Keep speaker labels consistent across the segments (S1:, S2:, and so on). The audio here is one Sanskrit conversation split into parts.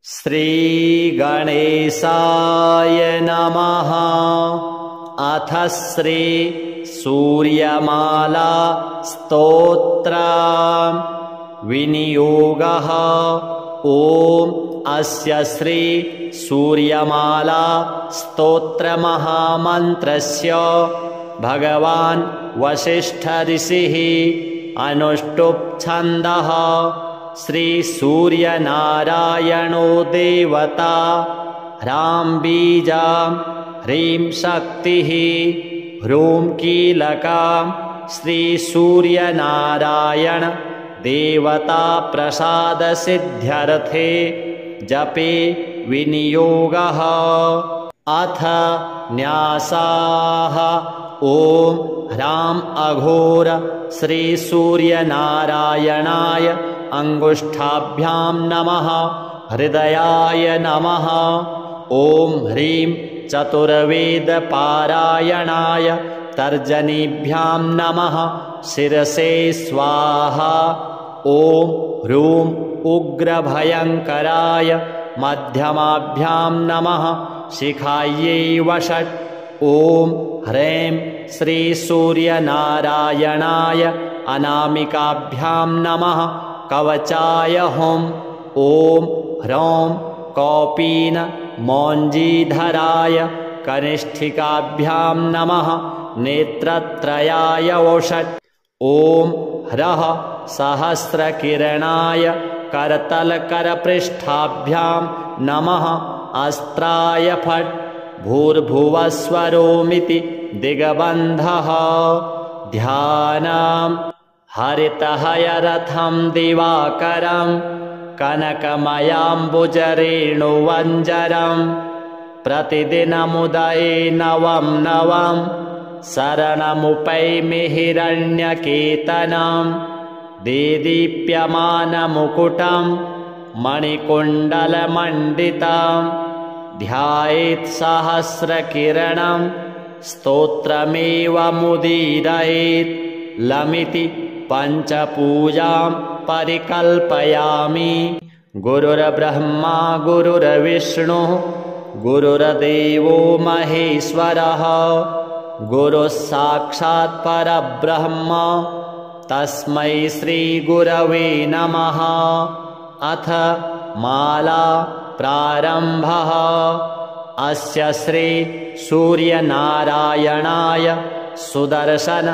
S1: श्रीगणेशाय नमः। अथ श्री सूर्यमाला स्तोत्र विनियोगः। ओम अस्य श्री सूर्यमाला स्तोत्र महामन्त्रस्य भगवान् वसिष्ठ ऋषिः अनुष्टुप् छन्दः। श्री सूर्यनारायणो देवता ह्रां बीजां ह्रीं शक्तिः ह्रूं कीलकां श्री सूर्यनारायण देवता प्रसाद सिद्ध्यर्थे जपे विनियोगः। अथ न्यासाः। ओम ह्रां अघोर श्री सूर्यनारायणाय अंगुष्ठाभ्यां नमः। हृदयाय नमः। ओम ह्रीं चतुर्वेद पारायणाय तर्जनीभ्यां नमः। शिरसे स्वाहा। ओम ह्रूं उग्रभयंकराय मध्यमाभ्यां नमः। शिखायै वषट्। ओम ह्रीं श्री सूर्यनारायणाय अनामिकाभ्यां नमः। कवचाय हुं। ओम ह्रौं कौपीन मौञ्जीधराय कनिष्ठिकाभ्यां नमः। नेत्रत्रयाय वषट्। ओम ह्रः सहस्रकिरणाय करतलकरपृष्ठाभ्यां नमः। अस्त्राय फट्। भूर्भुवस्वरोमिति दिग्बन्धः। ध्यानम्। हरितहयरथं दिवाकरं कनकमयाम्बुजरेणुवञ्जरं प्रतिदिनमुदये नवं नवं शरणमुपैमि हिरण्यकेतनं। देदीप्यमानमुकुटं मणिकुण्डलमण्डितं ध्यायेत् सहस्रकिरणं स्तोत्रमेवमुदीरयेत्। लमिति पञ्चपूजां परिकल्पयामि। गुरुर्ब्रह्मा गुरुर्विष्णुः गुरुर्देवो महेश्वरः गुरुः साक्षात् परब्रह्म तस्मै श्रीगुरवे नमः। अथ माला प्रारम्भः। अस्य श्री सूर्यनारायणाय सुदर्शन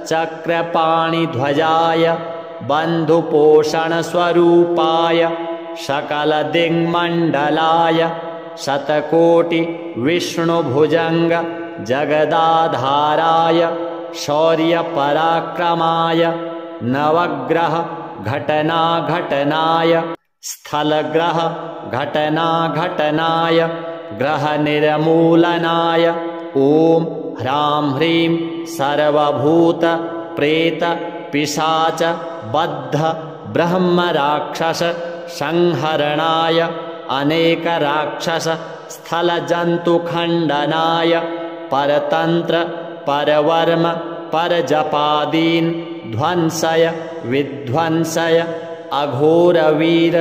S1: चक्रपाणिध्वजाय बन्धुपोषणस्वरूपाय सकलदिङ्मण्डलाय शतकोटि विष्णुभुजङ्ग जगदाधाराय शौर्यपराक्रमाय नवग्रह घटनाघटनाय स्थलग्रह घटनाघटनाय ग्रहनिर्मूलनाय ओम ह्रां ह्रीं सर्वभूत प्रेत पिशाच बद्ध ब्रह्मराक्षस संहरणाय अनेक राक्षस स्थलजन्तुखण्डनाय परतंत्र परवर्म परजपादीन् ध्वंसय विध्वंसय अघोरवीर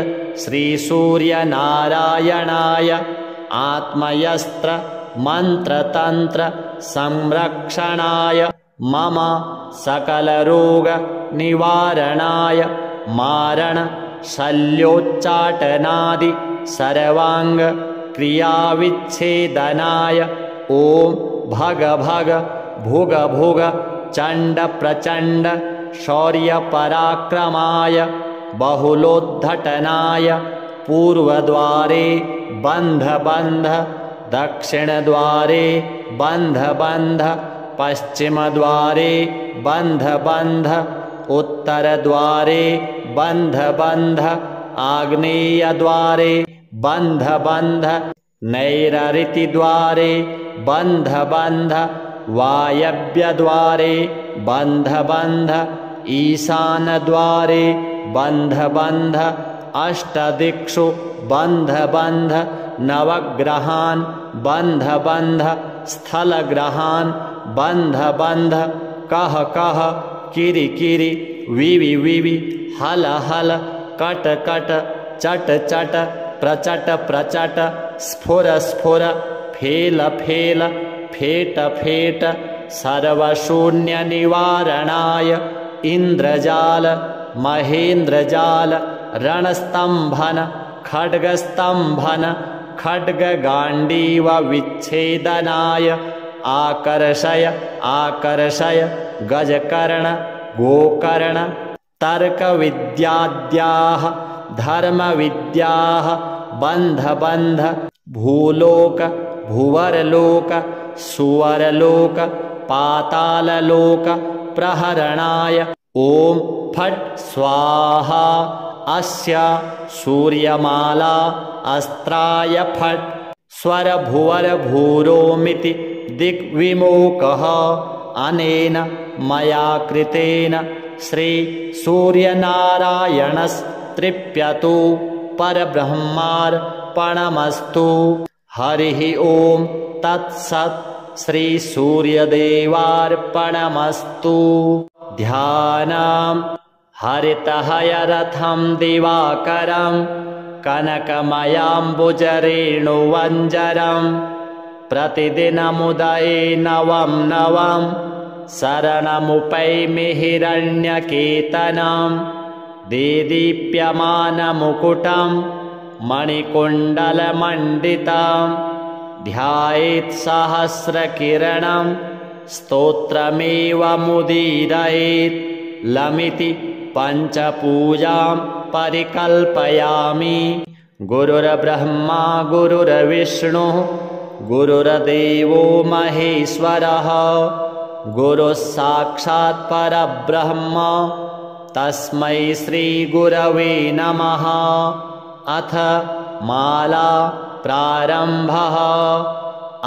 S1: श्रीसूर्यनारायणाय आत्मयस्त्र मंत्रतंत्र संरक्षणाय मम सकलरोग निवारणाय मारण शल्योच्चाटनादि सर्वांग क्रियाविच्छेदनाय ओम भग भग भुग भुग चंड प्रचंड शौर्य पराक्रमाय बहुलोद्धटनाय पूर्वद्वारे बंध बंध दक्षिणद्वारे बंध बंध पश्चिमद्वारे बंध बंध उत्तरद्वारे बंध बंध आग्नेयद्वारे बंध बंध नैरृतिद्वारे बंध बंध वायव्यद्वारे बंध बंध ईशानद्वारे बंध बंध अष्टदिक्षु बंध बंध नवग्रहान् बंध बंध स्थलग्रहान् बंध बंध कह कह किरि किरि विवि विवि हल हल कट कट चट चट प्रचट प्रचट स्फुर स्फुर फेल फेल फेट फेट सर्वशून्यनिवारणाय इन्द्रजाल महेन्द्रजाल रणस्तम्भन खड्गस्तम्भन खड्गगाण्डीव विच्छेदनाय आकर्षय आकर्षय गजकर्ण गोकर्ण तर्कविद्याद्याः धर्मविद्याः बन्ध बन्ध भूलोक भुवरलोक सुवरलोक पाताललोक प्रहरणाय ॐ फट् स्वाहा अस्य सूर्यमाला अस्त्राय फट् स्वरभुवरभूरोमिति दिग्विमोकः अनेन मया कृतेन श्री सूर्यनारायणस्तृप्यतु परब्रह्मार्पणमस्तु। हरिः ॐ तत्सत् श्री सूर्यदेवार्पणमस्तु। ध्यानम् हरितहयरथं दिवाकरं कनकमयाम्बुजरेणुवञ्जरं प्रतिदिनमुदये नवं नवं शरणमुपैमि हिरण्यकेतनं देदीप्यमानमुकुटं मणिकुण्डलमण्डितं ध्यायेत् सहस्रकिरणं स्तोत्रमेवमुदीरयेत् लमिति पञ्चपूजां परिकल्पयामि। गुरुर्ब्रह्मा गुरुर्विष्णुः गुरुर्देवो महेश्वरः गुरुः साक्षात् परब्रह्म तस्मै श्रीगुरवे नमः। अथ माला प्रारम्भः।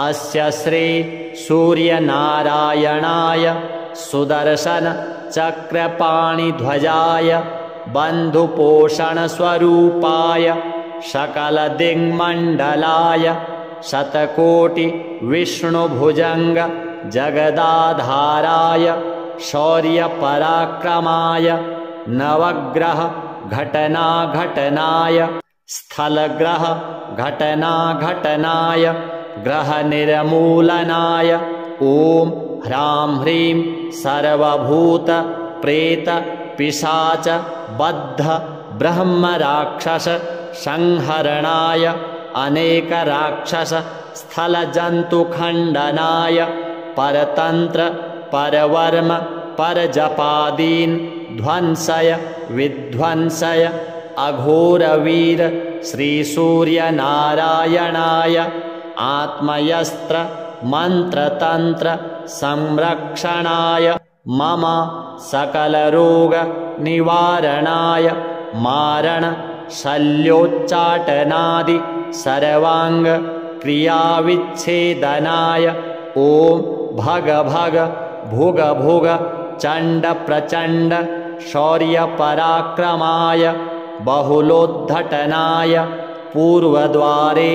S1: अस्य श्री सूर्यनारायणाय सुदर्शन चक्रपाणिध्वजाय बन्धुपोषणस्वरूपाय सकलदिङ्मण्डलाय शतकोटि विष्णुभुजङ्ग जगदाधाराय शौर्यपराक्रमाय नवग्रह घटनाघटनाय स्थलग्रह घटनाघटनाय ग्रहनिर्मूलनाय ॐ ह्रां ह्रीं सर्वभूत प्रेत पिशाच बद्ध ब्रह्मराक्षस संहरणाय अनेकराक्षस स्थलजन्तुखण्डनाय परतन्त्र परवर्म परजपादीन् ध्वंसय विध्वंसय अघोरवीर श्रीसूर्यनारायणाय आत्मयस्त्र मन्त्रतन्त्र संरक्षणाय मम सकलरोग निवारणाय मारण शल्योच्चाटनादि सर्वांग क्रियाविच्छेदनाय ॐ भग भग भुग भुग चण्ड प्रचण्ड शौर्यपराक्रमाय बहुलोद्धटनाय पूर्वद्वारे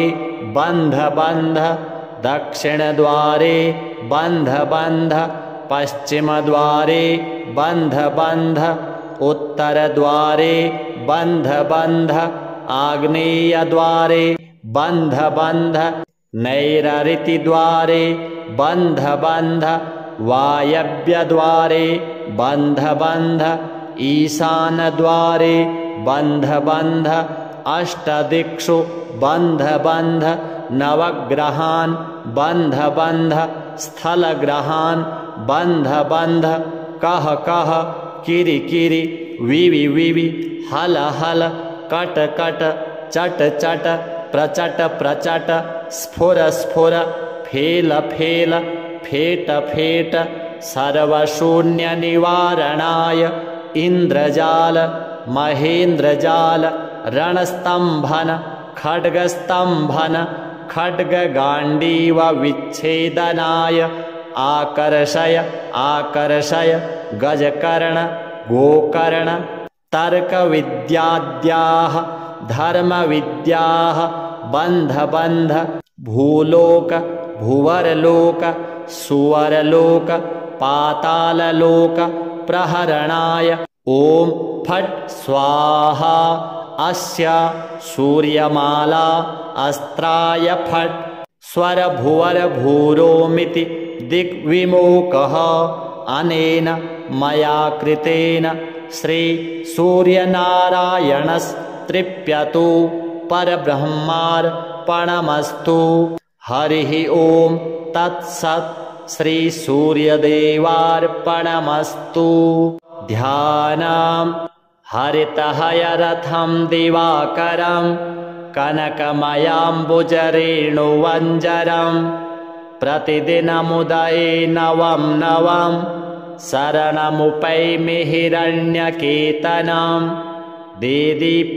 S1: बन्ध बन्ध दक्षिणद्वारे बन्ध बन्ध पश्चिमद्वारे बन्ध बन्ध उत्तरद्वारे बन्ध बन्ध आग्नेयद्वारे बन्ध बन्ध नैरृतिद्वारे बन्ध बन्ध वायव्यद्वारे बन्ध बन्ध ईशानद्वारे बन्ध बन्ध अष्टदिक्षु बन्ध बन्ध नवग्रहान् बन्ध बन्ध स्थलग्रहान् बन्ध बन्ध कह कह किरि किरि विवि विवि हल हल कट कट चट चट प्रचट प्रचट स्फुर स्फुर फेल फेल फेट फेट सर्वशून्यनिवारणाय इन्द्रजाल महेन्द्रजाल रणस्तम्भन खड्गस्तम्भन खड्गगाण्डीव विच्छेदनाय आकर्षय आकर्षय गजकर्ण गोकर्ण तर्कविद्याद्याः धर्मविद्याः बन्ध बन्ध भूलोक भुवरलोक सुवरलोक पाताललोक प्रहरणाय ॐ फट् स्वाहा अस्य सूर्यमाला अस्त्राय फट् स्वरभुवरभूरोमिति दिग्विमोकः अनेन मया कृतेन श्रीसूर्यनारायणस्तृप्यतु परब्रह्मार्पणमस्तु। हरिः ॐ तत्सत् श्रीसूर्यदेवार्पणमस्तु। ध्यानम् हरितहयरथं दिवाकरं कनकमयाम्बुजरेणुवञ्जरं प्रतिदिनमुदये नवं नवं शरणमुपैमि हिरण्यकेतनं देदीप्यमानमुकुटं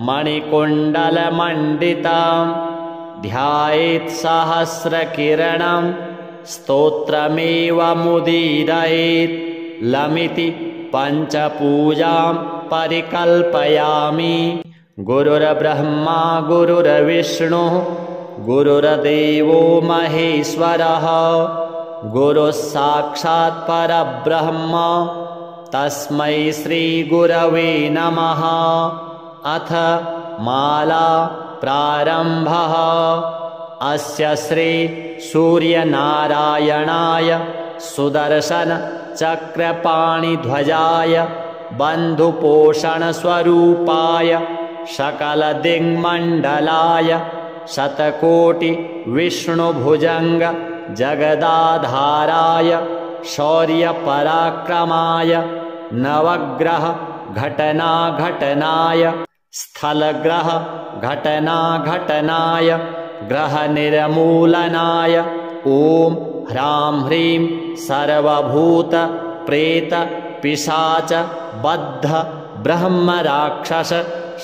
S1: मणिकुण्डलमण्डितं ध्यायेत् सहस्रकिरणं स्तोत्रमेवमुदीरयेत् लमिति पञ्चपूजां परिकल्पयामि। गुरुर्ब्रह्मा गुरुर्विष्णुः गुरुर्देवो महेश्वरः गुरुः साक्षात् परब्रह्म तस्मै श्रीगुरवे नमः। अथ माला प्रारम्भः। अस्य श्री सूर्यनारायणाय सुदर्शन चक्रपाणिध्वजाय बन्धुपोषणस्वरूपाय सकलदिङ्मण्डलाय शतकोटि विष्णुभुजङ्ग जगदाधाराय शौर्यपराक्रमाय नवग्रह घटनाघटनाय स्थलग्रह घटनाघटनाय ग्रहनिर्मूलनाय ॐ ह्रां ह्रीं सर्वभूत प्रेत पिशाच बद्ध ब्रह्मराक्षस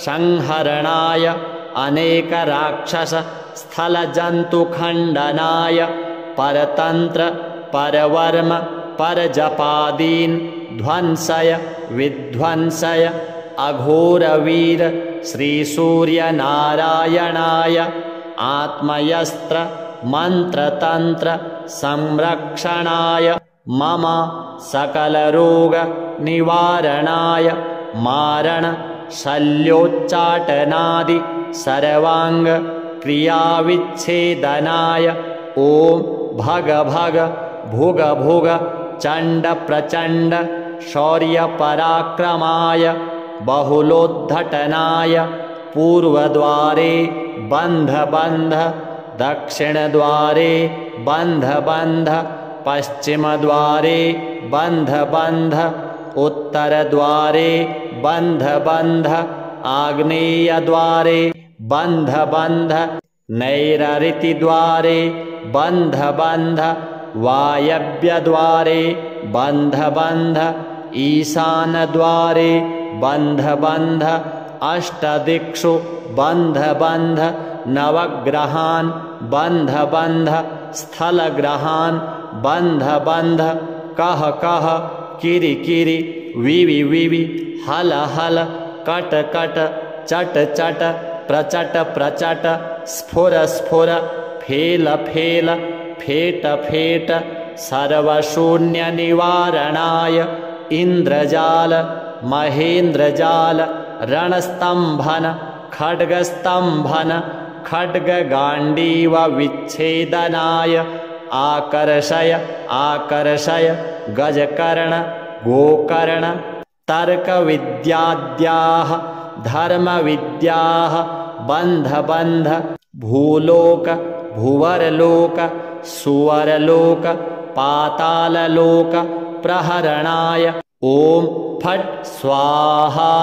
S1: संहरणाय अनेकराक्षस स्थलजन्तुखण्डनाय परतन्त्र परवर्म परजपादीन् ध्वंसय विध्वंसय अघोरवीर श्रीसूर्यनारायणाय आत्मयस्त्र मन्त्रतन्त्र संरक्षणाय मम सकलरोग निवारणाय मारण शल्योच्चाटनादि सर्वांग क्रियाविच्छेदनाय ॐ भग भग भुग भुग चण्ड प्रचण्ड शौर्यपराक्रमाय बहुलोद्धटनाय पूर्वद्वारे बन्ध बन्ध दक्षिणद्वारे बन्ध बन्ध पश्चिमद्वारे बन्ध बन्ध उत्तरद्वारे बन्ध बन्ध आग्नेयद्वारे बन्ध बन्ध नैरृतिद्वारे बन्ध बन्ध वायव्यद्वारे बन्ध बन्ध ईशानद्वारे बन्ध बन्ध अष्टदिक्षु बन्ध बन्ध नवग्रहान् बन्ध बन्ध स्थलग्रहान् बन्ध बन्ध कह कह किरि किरि विवि विवि हल हल कट कट चट चट प्रचट प्रचट स्फुर स्फुर फेल फेल फेट फेट सर्वशून्यनिवारणाय इन्द्रजाल महेन्द्रजाल रणस्तम्भन खड्गस्तम्भन खड्गगाण्डीव विच्छेदनाय आकर्षय आकर्षय गजकर्ण गोकर्ण तर्कविद्याद्याः धर्मविद्याः बन्ध बन्ध भूलोक भुवरलोक सुवरलोक पाताललोक प्रहरणाय ॐ फट् स्वाहा।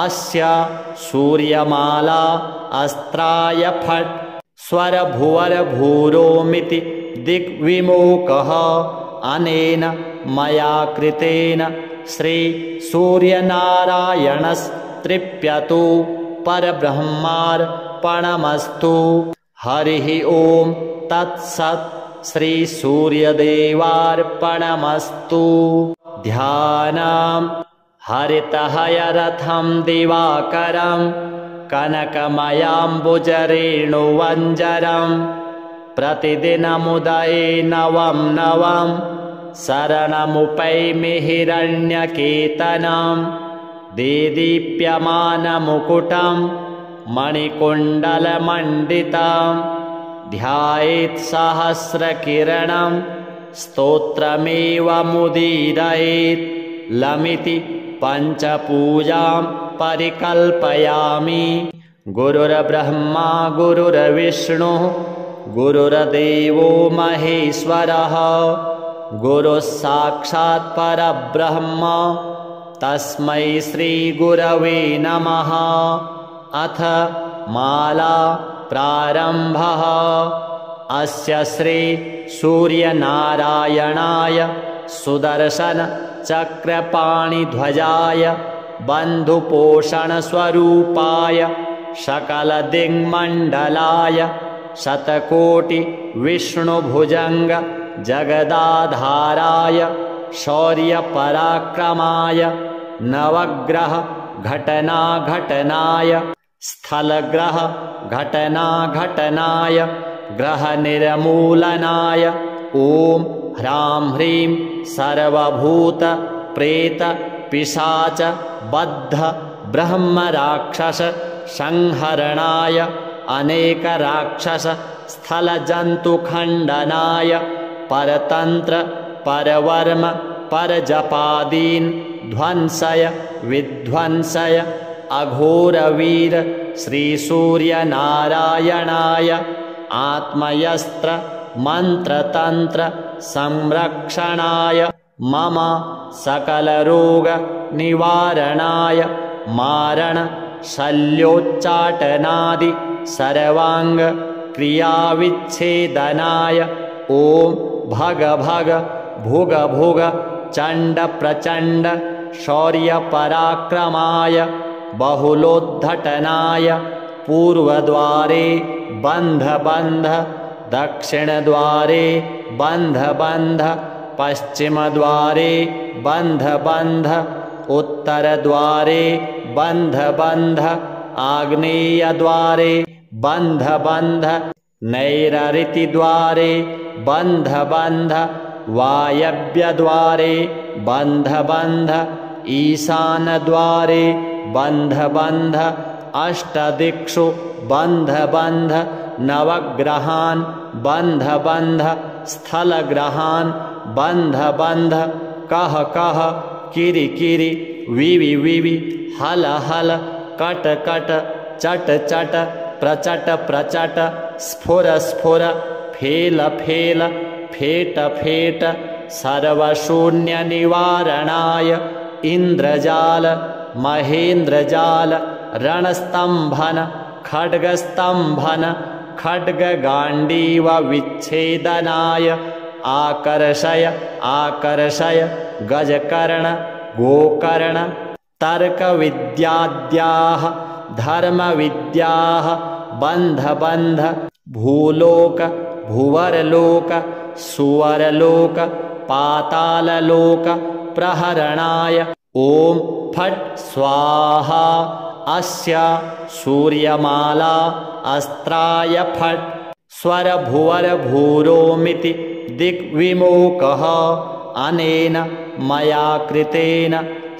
S1: अस्य सूर्यमाला अस्त्राय फट् स्वरभुवरभूरोमिति दिग्विमोकः अनेन मया कृतेन श्रीसूर्यनारायणस्तृप्यतु परब्रह्मार्पणमस्तु। हरिः ॐ तत्सत् श्रीसूर्यदेवार्पणमस्तु। ध्यानम् हरितहयरथं दिवाकरं कनकमयाम्बुजरेणुवञ्जरं प्रतिदिनमुदये नवं नवं शरणमुपैमि हिरण्यकेतनं देदीप्यमानमुकुटं मणिकुण्डलमण्डितं ध्यायेत् सहस्रकिरणं स्तोत्रमेवमुदीरयेत् लमिति पञ्चपूजां परिकल्पयामि। गुरुर्ब्रह्मा गुरुर्विष्णुः गुरुर्देवो महेश्वरः गुरुः साक्षात् परब्रह्म तस्मै श्रीगुरवे नमः। अथ माला प्रारम्भः। अस्य श्री सूर्यनारायणाय सुदर्शन चक्रपाणिध्वजाय बन्धुपोषणस्वरूपाय सकलदिङ्मण्डलाय शतकोटि विष्णुभुजङ्ग जगदाधाराय शौर्यपराक्रमाय नवग्रह घटनाघटनाय स्थलग्रह घटनाघटनाय ग्रहनिर्मूलनाय ॐ ह्रां ह्रीं सर्वभूत प्रेत पिशाच बद्ध ब्रह्मराक्षस संहरणाय अनेकराक्षस स्थलजन्तुखण्डनाय परतन्त्र परवर्म परजपादीन् ध्वंसय विध्वंसय अघोरवीर श्रीसूर्यनारायणाय आत्मयस्त्र मन्त्रतन्त्र संरक्षणाय मम सकलरोग निवारणाय मारण शल्योच्चाटनादि सर्वांग क्रियाविच्छेदनाय ॐ भग भग भुग भुग चण्ड प्रचण्ड शौर्यपराक्रमाय बहुलोद्धटनाय पूर्वद्वारे बन्ध बन्ध दक्षिणद्वारे बन्ध बन्ध पश्चिमद्वारे बन्ध बन्ध उत्तरद्वारे बन्ध बन्ध आग्नेयद्वारे बन्ध बन्ध नैरृतिद्वारे बन्ध बन्ध वायव्यद्वारे बन्ध बन्ध ईशानद्वारे बन्ध बन्ध अष्टदिक्षु बन्ध बन्ध नवग्रहान् बन्ध बन्ध स्थलग्रहान् बन्ध बन्ध कह कह किरि किरि विवि विवि हल हल कट कट चट चट प्रचट प्रचट स्फुर स्फुर फेल फेल फेट फेट सर्वशून्यनिवारणाय इन्द्रजाल महेन्द्रजाल रणस्तम्भन खड्गस्तम्भन खड्गगाण्डीव विच्छेदनाय आकर्षय आकर्षय गजकर्ण गोकर्ण तर्कविद्याद्याः धर्मविद्याः बन्ध बन्ध भूलोक भुवरलोक सुवरलोक पाताललोक प्रहरणाय ॐ फट् स्वाहा अस्य सूर्यमाला अस्त्राय फट् स्वरभुवरभूरोमिति दिग्विमोकः अनेन मया कृतेन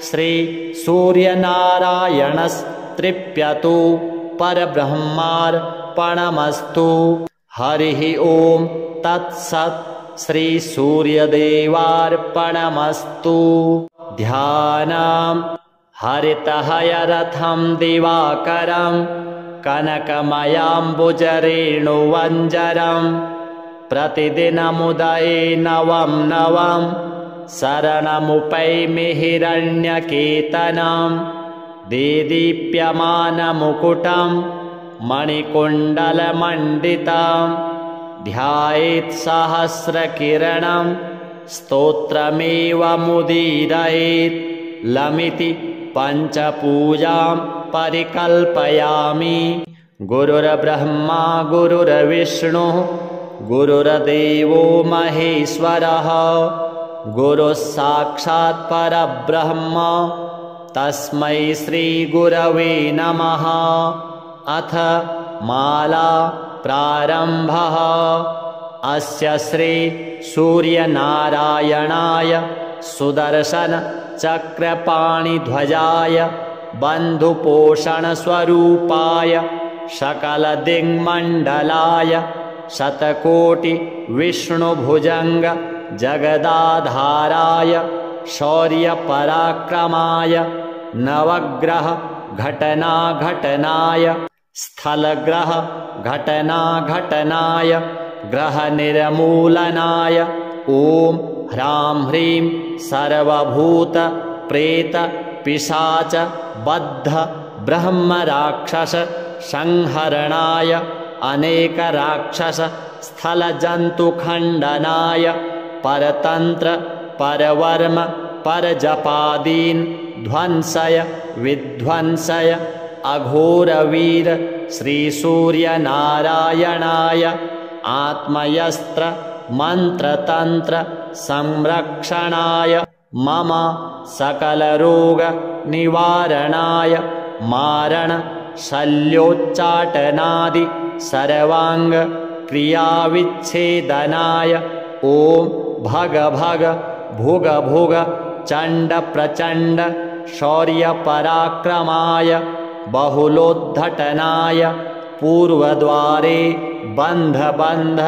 S1: श्री सूर्यनारायणस्तृप्यतु परब्रह्मार्पणमस्तु। हरिः ॐ तत्सत् श्री सूर्यदेवार्पणमस्तु। ध्यानम् हरितहयरथं दिवाकरं कनकमयाम्बुजरेणुवञ्जरं प्रतिदिनमुदये नवं नवं शरणमुपैमि हिरण्यकेतनं देदीप्यमानमुकुटं मणिकुण्डलमण्डितं ध्यायेत् सहस्रकिरणं स्तोत्रमेवमुदीरयेत् लमिति पञ्चपूजां परिकल्पयामि। गुरुर्ब्रह्मा गुरुर्विष्णुः गुरुर्देवो महेश्वरः गुरुः साक्षात् परब्रह्म तस्मै श्रीगुरवे नमः। अथ माला प्रारम्भः। अस्य श्री सूर्यनारायणाय सुदर्शन चक्रपाणिध्वजाय बन्धुपोषणस्वरूपाय सकलदिङ्मण्डलाय शतकोटि विष्णुभुजङ्ग जगदाधाराय शौर्यपराक्रमाय नवग्रह घटनाघटनाय स्थलग्रह घटनाघटनाय ग्रहनिर्मूलनाय ॐ ह्रां ह्रीं सर्वभूत प्रेत पिशाच बद्ध ब्रह्मराक्षस संहरणाय अनेकराक्षस स्थलजन्तुखण्डनाय परतन्त्र परवर्म परजपादीन् ध्वंसय विध्वंसय अघोरवीर श्रीसूर्यनारायणाय आत्मयस्त्र मन्त्रतन्त्र संरक्षणाय मम सकलरोग निवारणाय मारण शल्योच्चाटनादि सर्वांग क्रियाविच्छेदनाय ॐ भग भग भुग भुग चण्ड प्रचण्ड शौर्यपराक्रमाय बहुलोद्धटनाय पूर्वद्वारे बन्ध बन्ध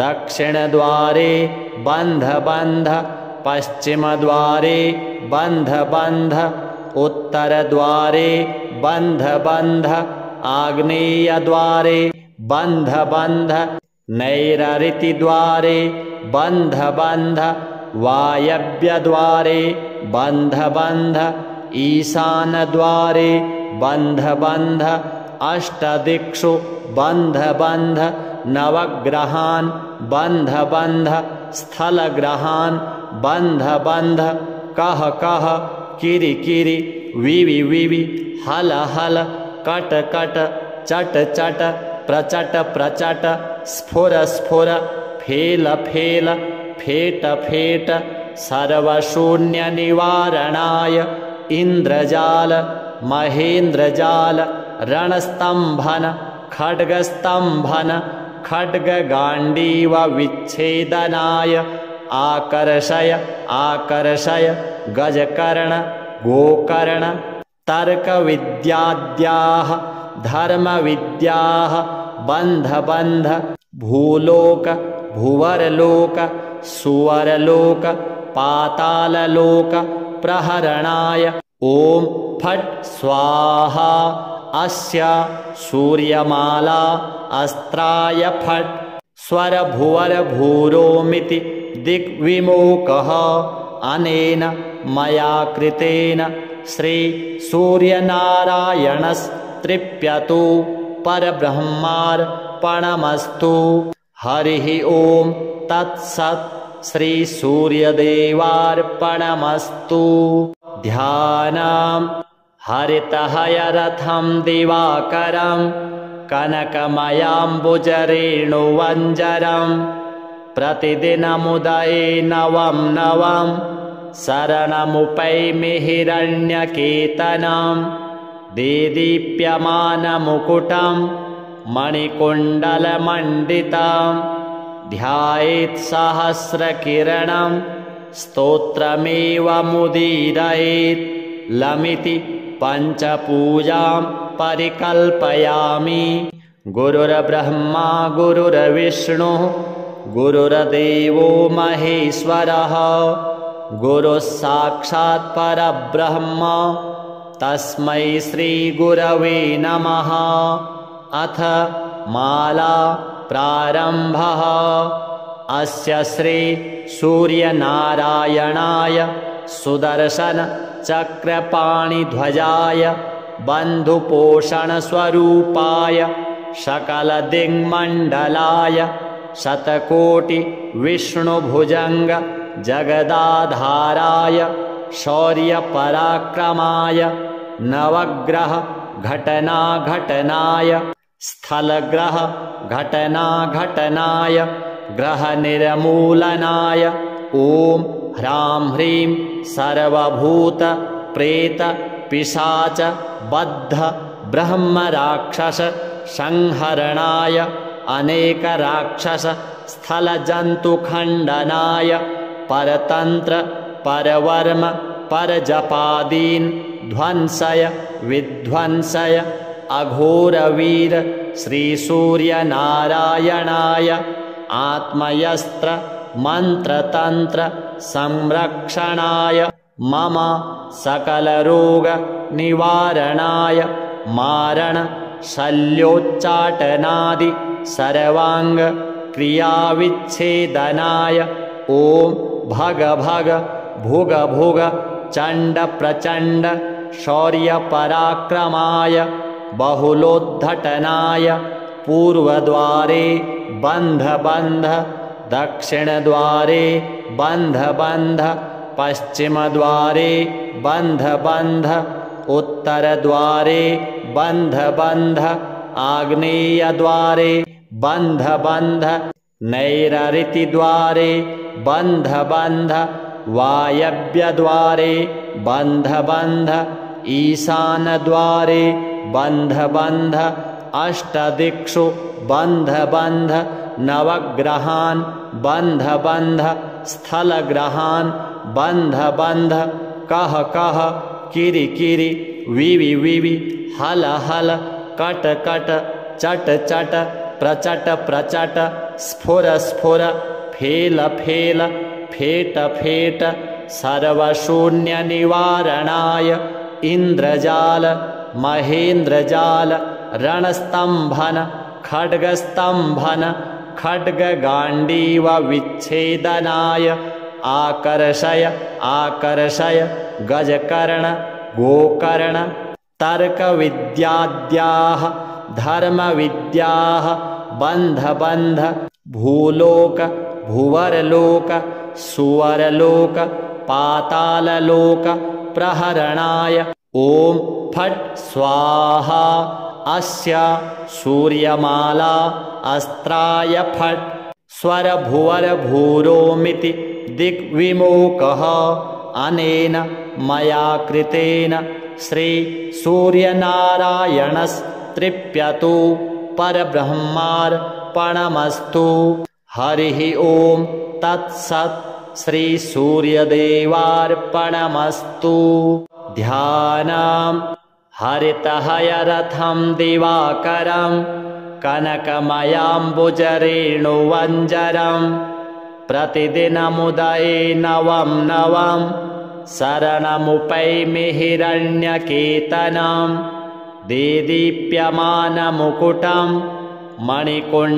S1: दक्षिणद्वारे बन्ध बन्ध पश्चिमद्वारे बन्ध बन्ध उत्तरद्वारे बन्ध बन्ध आग्नेयद्वारे बन्ध बन्ध नैरृतिद्वारे बन्ध बन्ध वायव्यद्वारे बन्ध बन्ध ईशानद्वारे बन्ध बन्ध अष्टदिक्षु बन्ध बन्ध नवग्रहान् बन्ध बन्ध स्थलग्रहान् बन्ध बन्ध कह कह किरि किरि विवि विवि हल हल कट कट चट चट प्रचट प्रचट स्फुर स्फुर फेल फेल फेट फेट सर्वशून्यनिवारणाय इन्द्रजाल महेन्द्रजाल रणस्तम्भन खड्गस्तम्भन खड्गगाण्डीव विच्छेदनाय आकर्षय आकर्षय गजकर्ण गोकर्ण तर्कविद्याद्याः धर्मविद्याः बन्ध बन्ध भूलोक भुवरलोक सुवरलोक पाताललोक प्रहरणाय ॐ फट् स्वाहा अस्य सूर्यमाला अस्त्राय फट् स्वरभुवरभूरोमिति दिग्विमोकः अनेन मया कृतेन श्री सूर्यनारायणस्तृप्यतु परब्रह्मार्पणमस्तु। हरिः ॐ तत्सत् श्री सूर्यदेवार्पणमस्तु। ध्यानम् हरितहयरथं दिवाकरं कनकमयाम्बुजरेणुवञ्जरं प्रतिदिनमुदये नवं नवं शरणमुपैमि हिरण्यकेतनं देदीप्यमानमुकुटं मणिकुण्डलमण्डितं ध्यायेत् सहस्रकिरणं स्तोत्रमेवमुदीरयेत् लमिति पञ्चपूजां परिकल्पयामि। गुरुर्ब्रह्मा गुरुर्विष्णुः गुरुर्देवो महेश्वरः गुरुः साक्षात् परब्रह्म तस्मै श्रीगुरवे नमः। अथ माला प्रारम्भः। अस्य श्री सूर्यनारायणाय सुदर्शन चक्रपाणिध्वजाय बन्धुपोषणस्वरूपाय सकलदिङ्मण्डलाय शतकोटि विष्णुभुजङ्ग जगदाधाराय शौर्यपराक्रमाय नवग्रह घटनाघटनाय स्थलग्रह घटनाघटनाय ग्रहनिर्मूलनाय ॐ ह्रां ह्रीं सर्वभूत प्रेत पिशाच बद्ध ब्रह्मराक्षस संहरणाय अनेकराक्षस स्थलजन्तुखण्डनाय परतन्त्र परवर्म परजपादीन् ध्वंसय विध्वंसय अघोरवीर श्रीसूर्यनारायणाय आत्मयस्त्र मंत्रतंत्र संरक्षणाय मम सकलरोग निवारणाय मारण शल्योच्चाटनादि सर्वांग क्रियाविच्छेदनाय ओम भग भग भुग भुग चंड प्रचंड शौर्य पराक्रमाय बहुलोद्धटनाय पूर्वद्वारे बंध बंध दक्षिणद्वारे बंध बंध पश्चिमद्वारे बंध बंध उत्तरद्वारे बंध बंध आग्नेयद्वारे बंध बंध नैरृतिद्वारे बंध बंध वायव्यद्वारे बंध बंध ईशानद्वारे बंध बंध अष्टदिक्षु बंध बंध नवग्रहान् बंध बंध स्थलग्रहान् बंध बंध कह कह किरि किरि विवि विवि हल हल कट कट चट चट प्रचट प्रचट स्फुर स्फुर फेल फेल फेट फेट सर्वशून्य निवारणाय इंद्रजाल महेंद्रजाल रणस्तंभन खड्गस्तंभन खड्गगांडीव विच्छेदनाय आकर्षय आकर्षय गजकर्ण गोकर्ण तर्कविद्याद्याः धर्मविद्याः बंध बंध भूलोक भुवरलोक सुवरलोक पाताललोक प्रहरणाय ओम फट स्वाहा अस्य सूर्यमाला अस्त्राय फट स्वर भुवर भूरोमिति दिग्विमोकः अनेन मया कृतेन श्री सूर्यनारायणस्त्रिप्यतु परब्रह्मार्पणमस्तु। हरिः ओम तत्सत् श्री सूर्यदेवार्पणमस्तु। ध्यानम् हरितहयरथं दिवाकरं कनकमयाम्बुजरेणुवञ्जरं प्रतिदिनमुदये नवं नवं शरणमुपैमि हिरण्यकेतनं देदीप्यमानमुकुटं मणिकुण्डलमण्डितं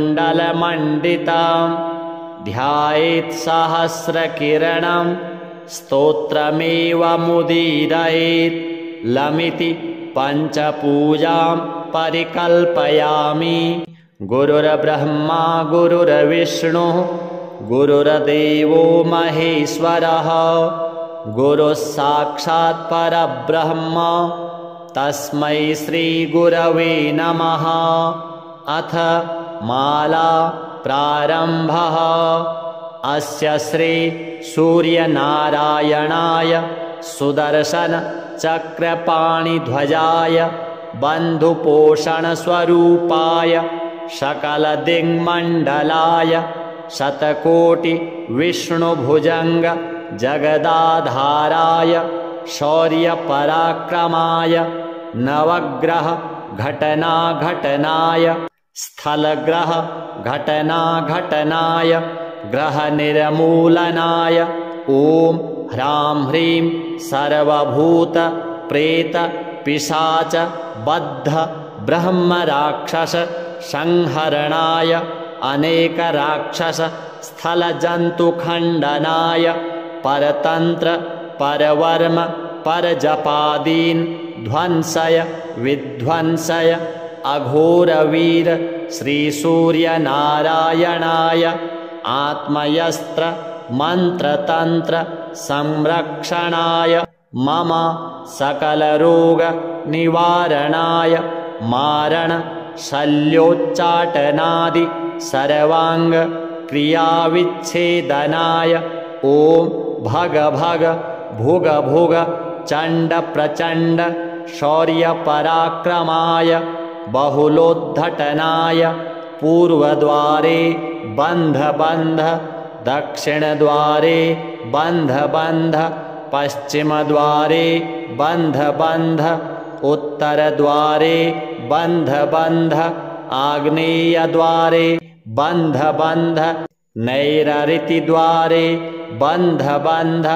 S1: ध्यायेत् सहस्रकिरणं स्तोत्रमेव मुदीरयेत् लमिति पञ्चपूजां परिकल्पयामि। गुरुर्ब्रह्मा गुरुर्विष्णुः गुरुर्देवो महेश्वरः गुरुः साक्षात् परब्रह्म तस्मै श्रीगुरवे नमः। अथ माला प्रारम्भः। अस्य श्री सूर्यनारायणाय सुदर्शन चक्रपाणिध्वजाय बन्धुपोषणस्वरूपाय सकलदिङ्मण्डलाय शतकोटि विष्णुभुजङ्ग जगदाधाराय शौर्यपराक्रमाय नवग्रह घटनाघटनाय स्थलग्रह घटनाघटनाय ग्रहनिर्मूलनाय ॐ ह्रां ह्रीं सर्वभूत प्रेत पिशाच बद्ध ब्रह्मराक्षस संहरणाय अनेकराक्षस स्थलजन्तुखण्डनाय परतन्त्र परवर्म परजपादीन् ध्वंसय विध्वंसय अघोरवीर श्रीसूर्यनारायणाय आत्मयस्त्र मंत्रतंत्र संरक्षणाय मम सकलरोग निवारणाय मारण शल्योच्चाटनादि सर्वांग क्रियाविच्छेदनाय ओम भग भग भुग भुग चंड प्रचंड शौर्य पराक्रमाय बहुलोद्धटनाय पूर्वद्वारे बंध बंध दक्षिणद्वारे बंध बंध पश्चिमद्वारे बन्ध बन्ध उत्तरद्वारे बन्ध बन्ध आग्नेयद्वारे बन्ध बन्ध नैरृतिद्वारे बन्ध बन्ध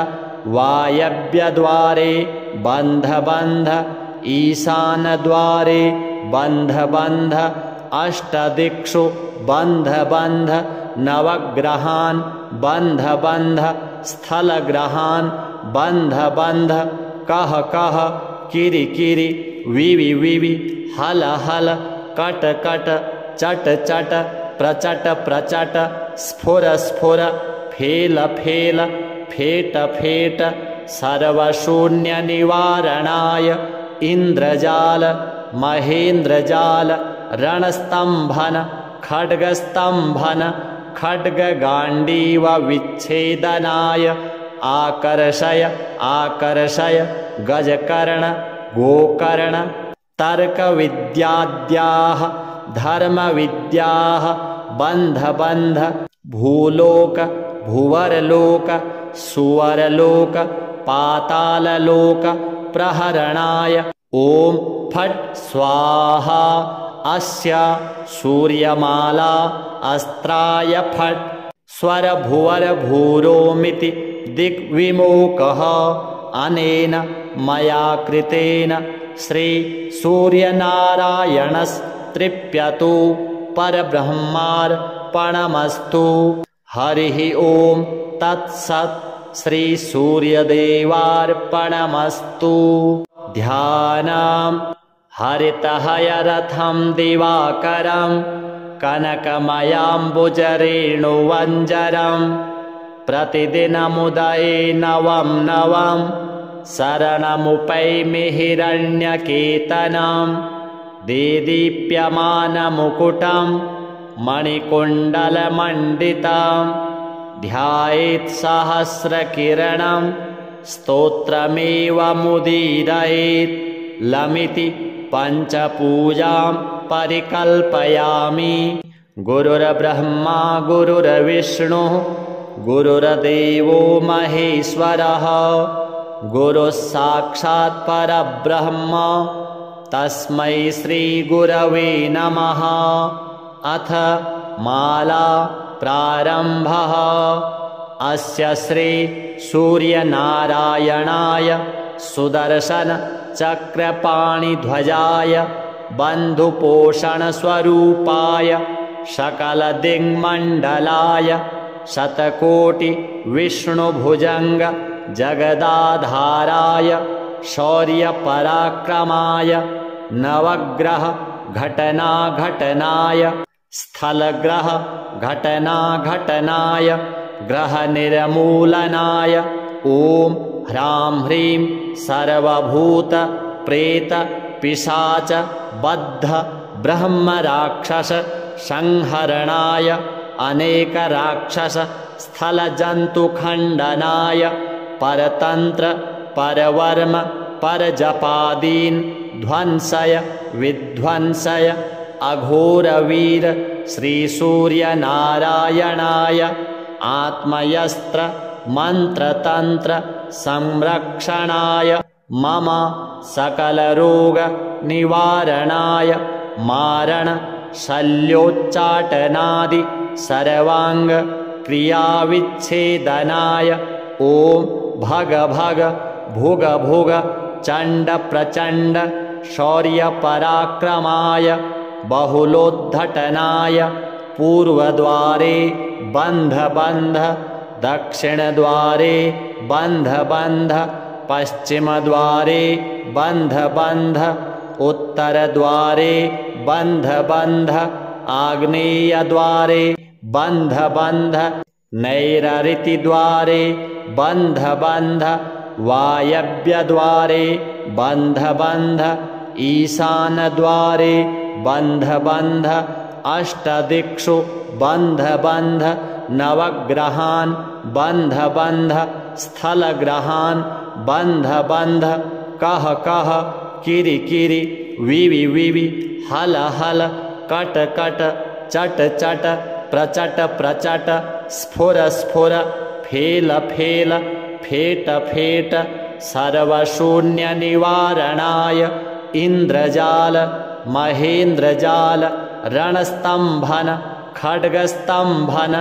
S1: वायव्यद्वारे बन्ध बन्ध ईशानद्वारे बन्ध बन्ध अष्टदिक्षु बन्ध बन्ध नवग्रहान् बन्ध बन्ध स्थलग्रहान् बन्ध बन्ध कह कह किरि किरि विवि विवि हल हल कट कट चट चट प्रचट प्रचट स्फुर स्फुर फेल फेल फेट फेट सर्वशून्यनिवारणाय इन्द्रजाल महेन्द्रजाल रणस्तम्भन खड्गस्तम्भन खड्गगाण्डीव विच्छेदनाय आकर्षय आकर्षय गजकर्ण गोकर्ण तर्कविद्याद्याः धर्मविद्याः बन्ध बन्ध भूलोक भुवरलोक सुवरलोक पाताललोक प्रहरणाय ॐ फट् स्वाहा अस्य सूर्यमाला अस्त्राय फट् स्वरभुवरभूरोमिति दिग्विमोकः अनेन मया कृतेन श्रीसूर्यनारायणस्तृप्यतु परब्रह्मार्पणमस्तु। हरिः ॐ तत्सत् श्रीसूर्यदेवार्पणमस्तु। ध्यानम् हरितहयरथं दिवाकरं कनकमयाम्बुजरेणुवञ्जरं प्रतिदिनमुदये नवं नवं शरणमुपैमि हिरण्यकेतनं देदीप्यमानमुकुटं मणिकुण्डलमण्डितं ध्यायेत् सहस्रकिरणं स्तोत्रमेव मुदीरयेत् लमिति पञ्चपूजां परिकल्पयामि। गुरुर्ब्रह्मा गुरुर्विष्णुः गुरुर्देवो महेश्वरः गुरुः साक्षात् परब्रह्म तस्मै श्रीगुरवे नमः। अथ माला प्रारम्भः। अस्य श्री सूर्यनारायणाय सुदर्शन चक्रपाणिध्वजाय बन्धुपोषणस्वरूपाय सकलदिङ्मण्डलाय शतकोटि विष्णुभुजङ्ग जगदाधाराय शौर्यपराक्रमाय नवग्रह घटनाघटनाय स्थलग्रह घटनाघटनाय ग्रहनिर्मूलनाय ॐ ह्रां ह्रीं सर्वभूत प्रेत पिशाच बद्ध ब्रह्मराक्षस संहरणाय अनेकराक्षस स्थलजन्तुखण्डनाय परतन्त्र परवर्म परजपादीन् ध्वंसय विध्वंसय अघोरवीर श्रीसूर्यनारायणाय आत्मयस्त्र मन्त्रतन्त्र संरक्षणाय मम सकलरोग निवारणाय मारण शल्योच्चाटनादि सर्वांग क्रियाविच्छेदनाय ॐ भग भग भुग भुग चण्ड प्रचण्ड शौर्यपराक्रमाय बहुलोद्धटनाय पूर्वद्वारे बन्ध बन्ध दक्षिणद्वारे बन्ध बन्ध पश्चिमद्वारे बन्ध बन्ध उत्तरद्वारे बन्ध बन्ध आग्नेयद्वारे बन्ध बन्ध नैरृतिद्वारे बन्ध बन्ध वायव्यद्वारे बन्ध बन्ध ईशानद्वारे बन्ध बन्ध अष्टदिक्षु बन्ध बन्ध नवग्रहान् बन्ध बन्ध स्थलग्रहान् बन्ध बन्ध कह कह किरि किरि विवि विवि हल हल कट कट चट चट प्रचट प्रचट स्फुर स्फुर फेल फेल फेट फेट सर्वशून्यनिवारणाय इन्द्रजाल महेन्द्रजाल रणस्तम्भन खड्गस्तम्भन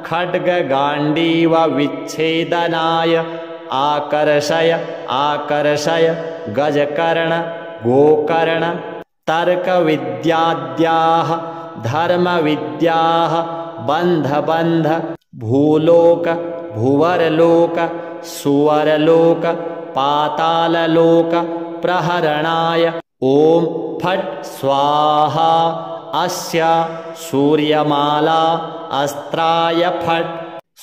S1: खड्गगाण्डीव विच्छेदनाय आकर्षय आकर्षय गजकर्ण गोकर्ण तर्कविद्याद्याः धर्मविद्याः बन्ध बन्ध भूलोक भुवरलोक सुवरलोक पाताललोक प्रहरणाय ॐ फट् स्वाहा अस्य सूर्यमाला अस्त्राय फट्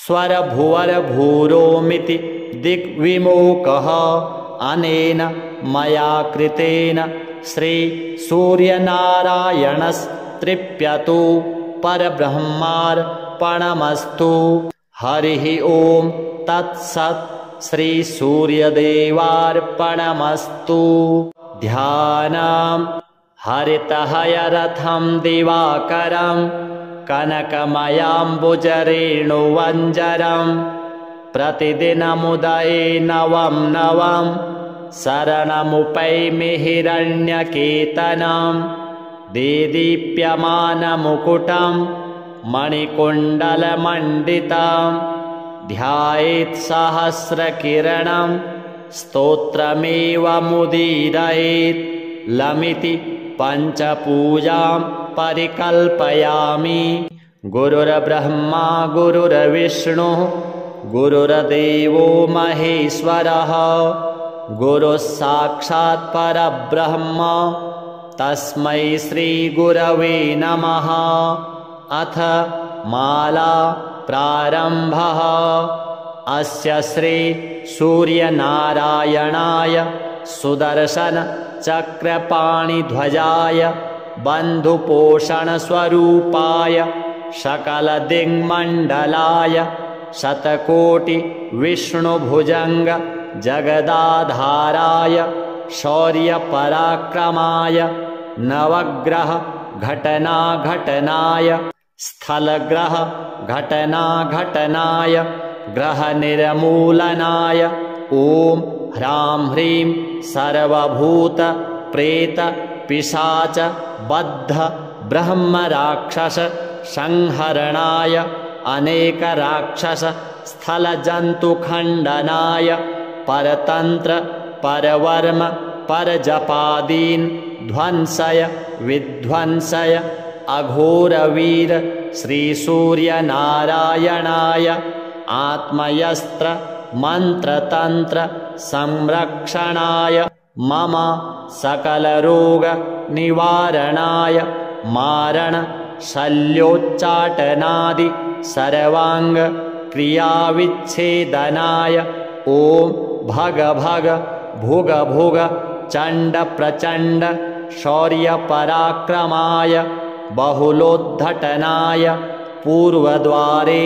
S1: स्वरभुवरभूरोमिति दिग्विमोकः अनेन मया कृतेन श्री सूर्यनारायणस्तृप्यतु परब्रह्मार्पणमस्तु। हरिः ॐ तत्सत् श्री सूर्यदेवार्पणमस्तु। ध्यानम् हरितहयरथं दिवाकरं कनकमयाम्बुजरेणुवञ्जरं प्रतिदिनमुदये नवं नवं शरणमुपैमि हिरण्यकेतनं देदीप्यमानमुकुटं मणिकुण्डलमण्डितं ध्यायेत् सहस्रकिरणं स्तोत्रमेवमुदीरयेत् लमिति पञ्चपूजां परिकल्पयामि। गुरुर्ब्रह्मा गुरुर्विष्णुः गुरुर्देवो महेश्वरः गुरुः साक्षात् परब्रह्म तस्मै श्रीगुरवे नमः। अथ माला प्रारम्भः। अस्य श्री सूर्यनारायणाय सुदर्शन चक्रपाणिध्वजाय बन्धुपोषणस्वरूपाय सकलदिङ्मण्डलाय शतकोटि विष्णुभुजङ्ग जगदाधाराय शौर्यपराक्रमाय नवग्रह घटनाघटनाय स्थलग्रह घटनाघटनाय ग्रहनिर्मूलनाय ॐ ह्रां ह्रीं सर्वभूत प्रेत पिशाच बद्ध ब्रह्मराक्षस संहरणाय अनेकराक्षस स्थलजन्तुखण्डनाय परतन्त्र परवर्म परजपादीन् ध्वंसय विध्वंसय अघोरवीर श्रीसूर्यनारायणाय आत्मयस्त्र मन्त्रतन्त्र संरक्षणाय मम सकलरोग निवारणाय मारण शल्योच्चाटनादि सर्वांग क्रियाविच्छेदनाय ॐ भग भग भुग भुग चण्ड प्रचण्ड शौर्यपराक्रमाय बहुलोद्धटनाय पूर्वद्वारे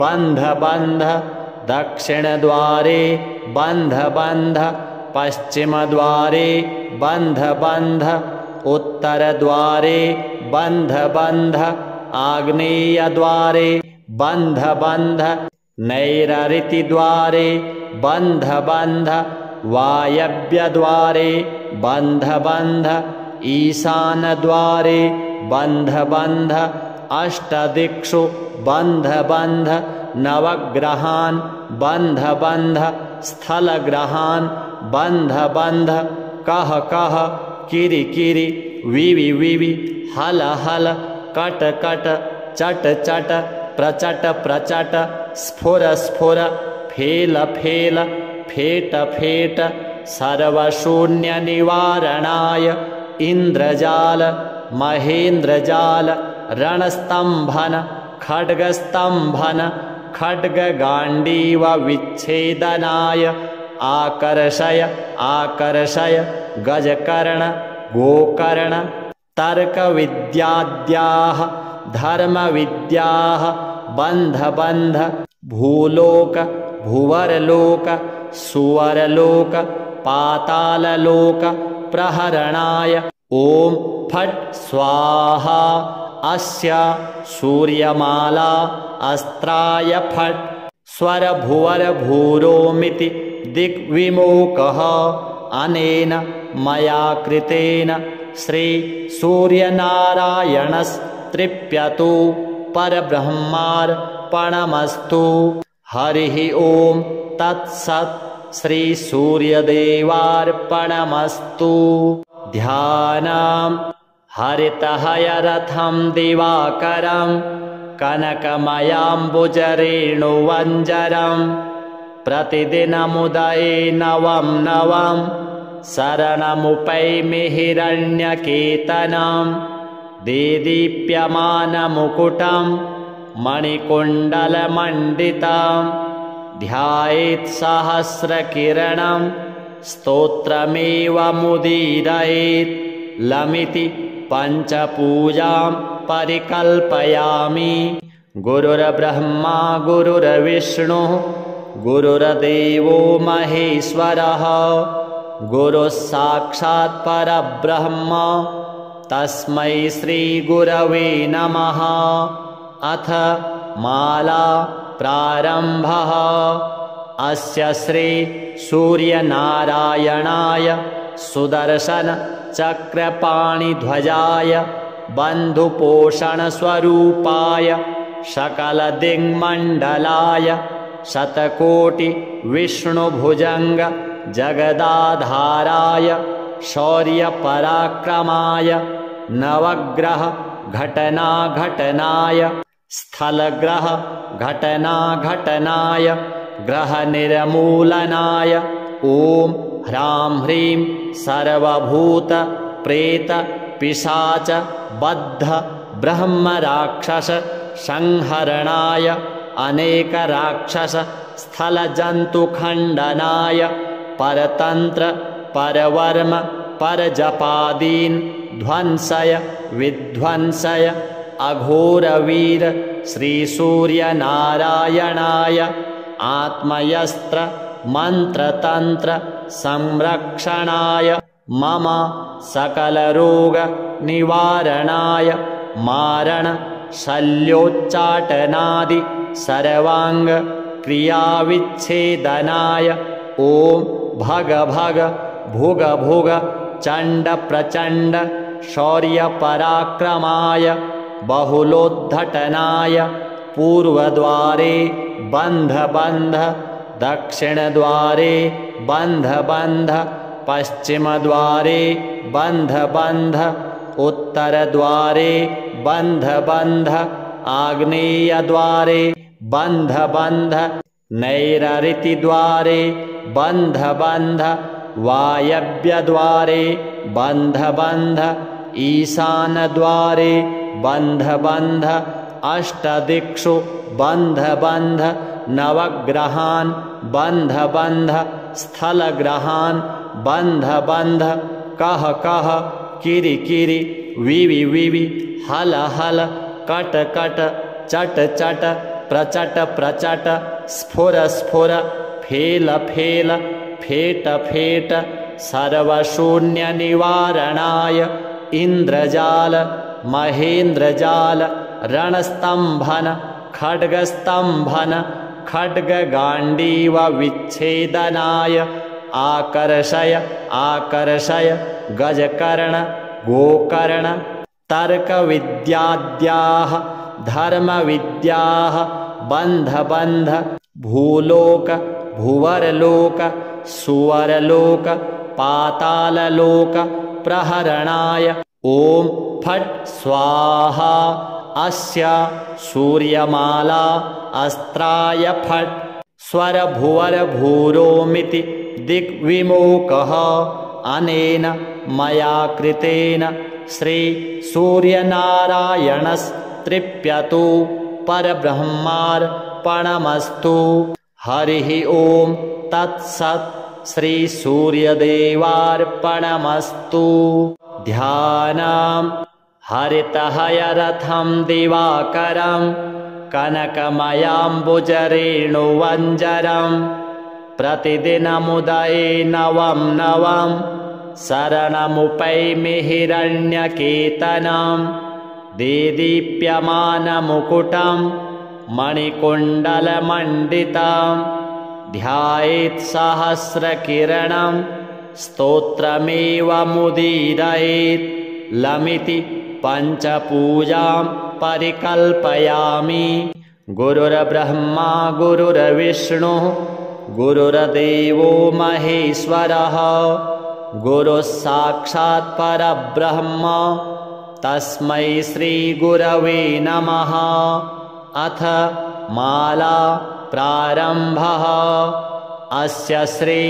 S1: बन्ध बन्ध दक्षिणद्वारे बन्ध बन्ध पश्चिमद्वारे बन्ध बन्ध उत्तरद्वारे बन्ध बन्ध आग्नेयद्वारे बन्ध बन्ध नैरृतिद्वारे बन्ध बन्ध वायव्यद्वारे बन्ध बन्ध ईशानद्वारे बन्ध बन्ध अष्टदिक्षु बन्ध बन्ध नवग्रहान् बन्ध बन्ध स्थलग्रहान् बन्ध बन्ध कह कह किरि किरि विवि विवि हल हल कट कट चट चट प्रचट प्रचट स्फुर स्फुर फेल फेल फेट फेट सर्वशून्यनिवारणाय इन्द्रजाल महेन्द्रजाल रणस्तम्भन खड्गस्तम्भन खड्गगाण्डीव विच्छेदनाय आकर्षय आकर्षय गजकर्ण गोकर्ण तर्कविद्याद्याः धर्मविद्याः बन्ध बन्ध भूलोक भुवरलोक सुवरलोक पाताललोक प्रहरणाय ॐ फट् स्वाहा अस्य सूर्यमाला अस्त्राय फट् स्वरभुवरभूरोमिति दिग्विमोकः अनेन मया कृतेन श्रीसूर्यनारायणस्तृप्यतु परब्रह्मार्पणमस्तु। हरिः ओं तत्सत् श्रीसूर्यदेवार्पणमस्तु। ध्यानम् हरितहयरथं दिवाकरं कनकमयाम्बुजरेणुवञ्जरं प्रतिदिनमुदये नवं नवं शरणमुपैमि हिरण्यकेतनं देदीप्यमानमुकुटं मणिकुण्डलमण्डितं ध्यायेत् सहस्रकिरणं स्तोत्रमेवमुदीरयेत् लमिति पञ्चपूजां परिकल्पयामि। गुरुर्ब्रह्मा गुरुर्विष्णुः गुरुर्देवो महेश्वरः गुरुः साक्षात् परब्रह्म तस्मै श्रीगुरवे नमः। अथ माला प्रारम्भः। अस्य श्री सूर्यनारायणाय सुदर्शन चक्रपाणिध्वजाय बन्धुपोषणस्वरूपाय सकलदिङ्मण्डलाय शतकोटि विष्णुभुजङ्ग जगदाधाराय शौर्यपराक्रमाय नवग्रह घटनाघटनाय स्थलग्रह घटनाघटनाय ग्रहनिर्मूलनाय ॐ ह्रां ह्रीं सर्वभूत प्रेत पिशाच बद्ध ब्रह्मराक्षस संहरणाय अनेकराक्षस स्थलजन्तुखण्डनाय परतन्त्र परवर्म परजपादीन् ध्वंसय विध्वंसय अघोरवीर श्रीसूर्यनारायणाय आत्मयस्त्र मन्त्रतन्त्र संरक्षणाय मम सकलरोग निवारणाय मारण शल्योच्चाटनादि सर्वांग क्रियाविच्छेदनाय ॐ भग भग भुग भुग चण्ड प्रचण्ड शौर्यपराक्रमाय बहुलोद्धटनाय पूर्वद्वारे बन्ध बन्ध दक्षिणद्वारे बन्ध बन्ध पश्चिमद्वारे बन्ध बन्ध उत्तरद्वारे बन्ध बन्ध आग्नेयद्वारे बन्ध बन्ध नैरृतिद्वारे बन्ध बन्ध वायव्यद्वारे बन्ध बन्ध ईशानद्वारे बन्ध बन्ध अष्टदिक्षु बन्ध बन्ध नवग्रहान् बन्ध बन्ध स्थलग्रहान् बन्ध बन्ध कह कह किरि किरि विवि विवि हल हल कट कट चट चट प्रचट प्रचट स्फुर स्फुर फेल फेल फेट फेट सर्वशून्यनिवारणाय इन्द्रजाल महेन्द्रजाल रणस्तम्भन खड्गस्तम्भन खड्गगाण्डीव विच्छेदनाय आकर्षय आकर्षय गजकर्ण गोकर्ण तर्कविद्याद्याः धर्मविद्याः बन्ध बन्ध भूलोक भुवरलोक सुवरलोक पाताललोक प्रहरणाय ॐ फट् स्वाहा अस्य सूर्यमाला अस्त्राय फट् स्वरभुवरभूरोमिति दिग्विमोकः अनेन मया कृतेन श्रीसूर्यनारायणस्तृप्यतु परब्रह्मार्पणमस्तु। हरिः ॐ तत्सत् श्रीसूर्यदेवार्पणमस्तु। ध्यानम् हरितहयरथं दिवाकरं कनकमयाम्बुजरेणुवञ्जरं प्रतिदिनमुदये नवं नवं शरणमुपैमि हिरण्यकेतनं देदीप्यमानमुकुटं मणिकुण्डलमण्डितं ध्यायेत् सहस्रकिरणं स्तोत्रमेवमुदीरयेत् लमिति पञ्चपूजां परिकल्पयामि। गुरुर्ब्रह्मा गुरुर्विष्णुः गुरुर्देवो महेश्वरः गुरुः साक्षात् परब्रह्म तस्मै श्रीगुरवे नमः। अथ माला प्रारम्भः। अस्य श्री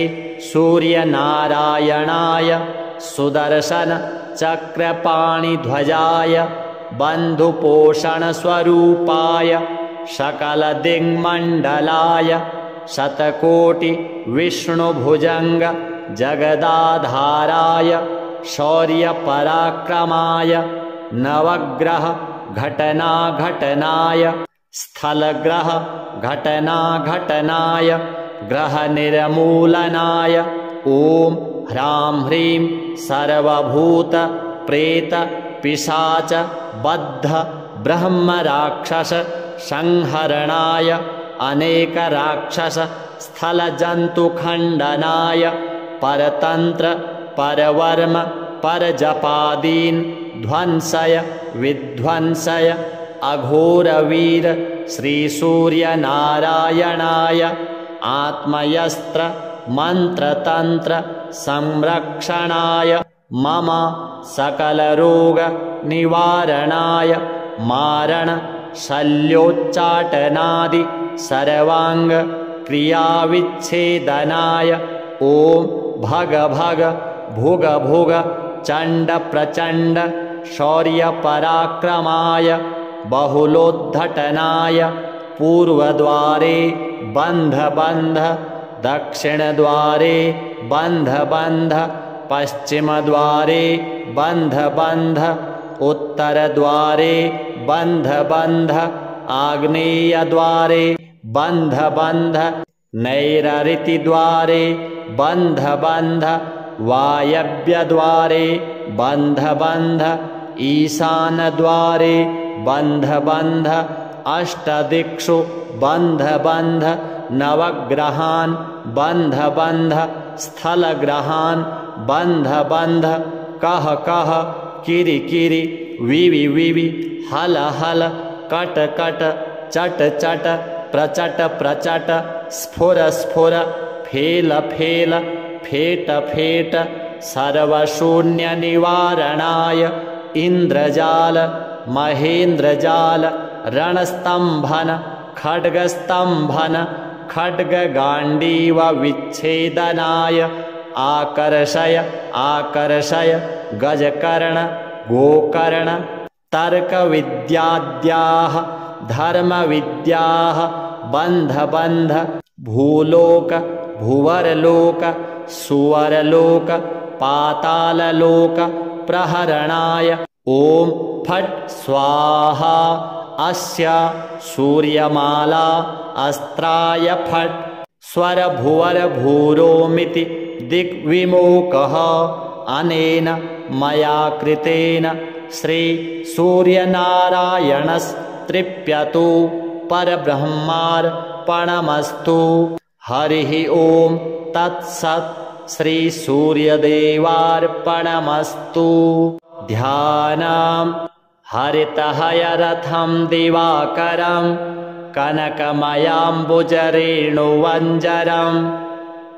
S1: सूर्यनारायणाय सुदर्शन चक्रपाणिध्वजाय बन्धुपोषणस्वरूपाय सकलदिङ्मण्डलाय शतकोटि विष्णुभुजङ्ग जगदाधाराय शौर्यपराक्रमाय नवग्रह घटनाघटनाय स्थलग्रह घटनाघटनाय ग्रहनिर्मूलनाय ॐ ह्रां ह्रीं सर्वभूत प्रेत पिशाच बद्ध ब्रह्मराक्षस संहरणाय अनेकराक्षस स्थलजन्तुखण्डनाय परतन्त्र परवर्म परजपादीन् ध्वंसय विध्वंसय अघोरवीर श्रीसूर्यनारायणाय आत्मयस्त्र मन्त्रतन्त्र संरक्षणाय मम सकलरोग निवारणाय मारण शल्योच्चाटनादि सर्वांग क्रियाविच्छेदनाय ॐ भग भग भुग भुग चण्ड प्रचण्ड शौर्यपराक्रमाय बहुलोद्धटनाय पूर्वद्वारे बन्ध बन्ध दक्षिणद्वारे बन्ध बन्ध पश्चिमद्वारे बन्ध बन्ध उत्तरद्वारे बन्ध बन्ध आग्नेयद्वारे बन्ध बन्ध नैरृतिद्वारे बन्ध बन्ध वायव्यद्वारे बन्ध बन्ध ईशानद्वारे बन्ध बन्ध अष्टदिक्षु बन्ध बन्ध नवग्रहान् बन्ध बन्ध स्थलग्रहान् बन्ध बन्ध कह कह किरि किरि विवि विवि हल हल कट कट चट चट प्रचट प्रचट स्फुर स्फुर फेल फेल फेट फेट सर्वशून्यनिवारणाय इन्द्रजाल महेन्द्रजाल रणस्तम्भन खड्गस्तम्भन खड्गगाण्डीव विच्छेदनाय आकर्षय आकर्षय गजकर्ण गोकर्ण तर्कविद्याद्याः धर्मविद्याः बन्ध बन्ध भूलोक भुवरलोक सुवरलोक पाताललोक प्रहरणाय ॐ फट् स्वाहा अस्य सूर्यमाला अस्त्राय फट् स्वरभुवरभूरोमिति दिग्विमोकः अनेन मया कृतेन श्री सूर्यनारायणस्तृप्यतु परब्रह्मार्पणमस्तु। हरिः ॐ तत्सत् श्री सूर्यदेवार्पणमस्तु। ध्यानं हरितहयरथं दिवाकरं कनकमयाम्बुजरेणुवञ्जरं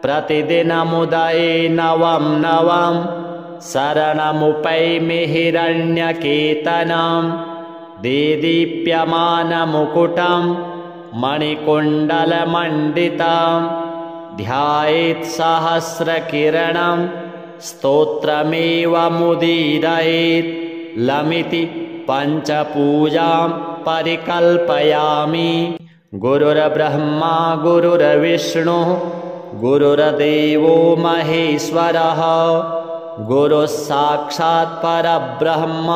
S1: प्रतिदिनमुदये नवं नवं शरणमुपैमि हिरण्यकेतनं देदीप्यमानमुकुटं मणिकुण्डलमण्डितं ध्यायेत् सहस्रकिरणं स्तोत्रमेवमुदीरयेत् लमिति पञ्चपूजां परिकल्पयामि। गुरुर्ब्रह्मा गुरुर्विष्णुः गुरुर्देवो महेश्वरः गुरुः साक्षात् परब्रह्म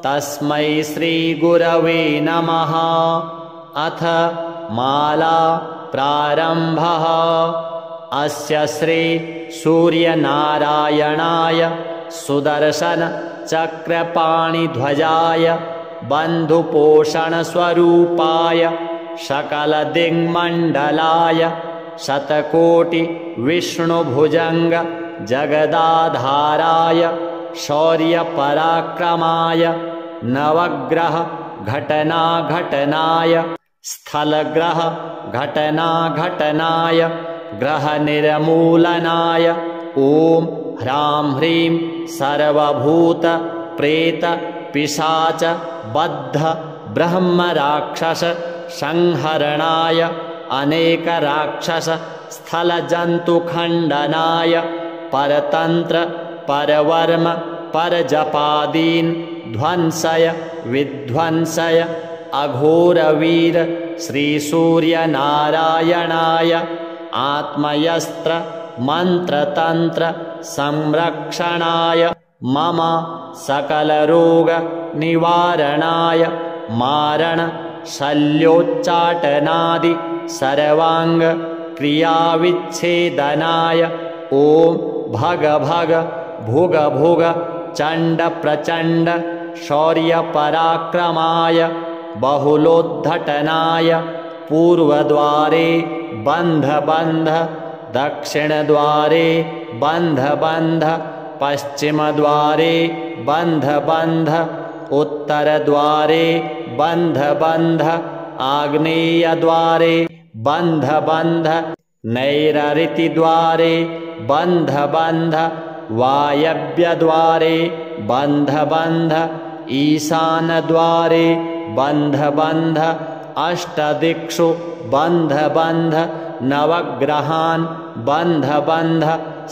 S1: तस्मै श्रीगुरवे नमः। अथ माला प्रारम्भः। अस्य श्री सूर्यनारायणाय सुदर्शन चक्रपाणिध्वजाय बन्धुपोषणस्वरूपाय सकलदिङ्मण्डलाय शतकोटि विष्णुभुजंग जगदाधाराय शौर्यपराक्रमाय नवग्रह घटनाघटनाय स्थलग्रह घटनाघटनाय ग्रहनिर्मूलनाय ॐ ह्रां ह्रीं सर्वभूत प्रेत पिशाच बद्ध ब्रह्मराक्षस संहरणाय अनेक राक्षस स्थलजन्तुखण्डनाय परतंत्र परवर्म परजपादीन् ध्वंसय विध्वंसय अघोरवीर श्रीसूर्यनारायणाय आत्मयस्त्र मंत्रतंत्र संरक्षणाय मम सकलरोग निवारणाय मारण शल्योच्चाटनादि सर्वांग क्रियाविच्छेदनाय ॐ भग भग भुग भुग चंड प्रचंड शौर्यपराक्रमाय बहुलोद्धटनाय पूर्वद्वारे बंध बंध दक्षिणद्वारे बंध बंध पश्चिमद्वारे बंध बंध उत्तरद्वारे बंध बंध आग्नेयद्वारे बंध बंध नैरृतिद्वारे बंध बंध वायव्यद्वारे बंध बंध ईशानद्वारे बंध बंध अष्टदिक्षु बंध बंध नवग्रहान् बंध बंध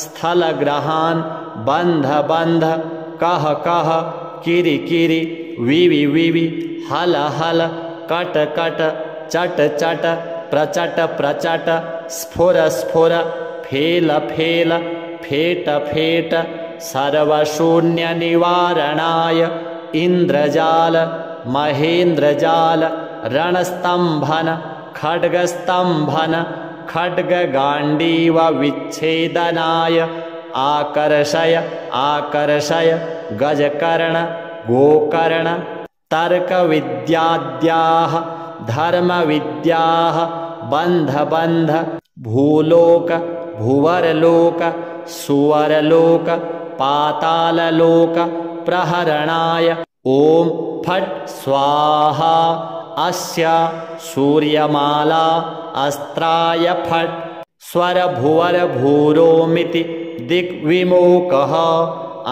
S1: स्थलग्रहान् बंध बंध कह कह किरि किरि विवि विवि हल हल कट कट चट चट प्रचट प्रचट स्फुर स्फुर फेल फेल फेट फेट सर्वशून्य निवारणाय इंद्रजाल महेंद्रजाल रणस्तंभन खड्गस्तंभन खड्गगांडीव विच्छेदनाय आकर्षय आकर्षय गजकर्ण गोकर्ण तर्कविद्याद्याः धर्मविद्याः बंध बंध भूलोक भुवरलोक सुवरलोक पाताललोक प्रहरणाय ॐ फट् स्वाहा अस्य सूर्यमाला अस्त्राय फट् स्वरभुवर भूरोमिति दिग्विमोकः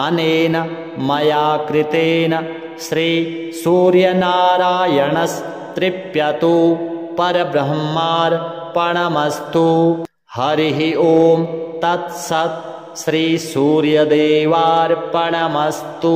S1: अनेन मया कृतेन श्री सूर्यनारायणस्तृप्यतु परब्रह्मार्पणमस्तु। हरिः ॐ तत्सत् श्री सूर्यदेवार्पणमस्तु।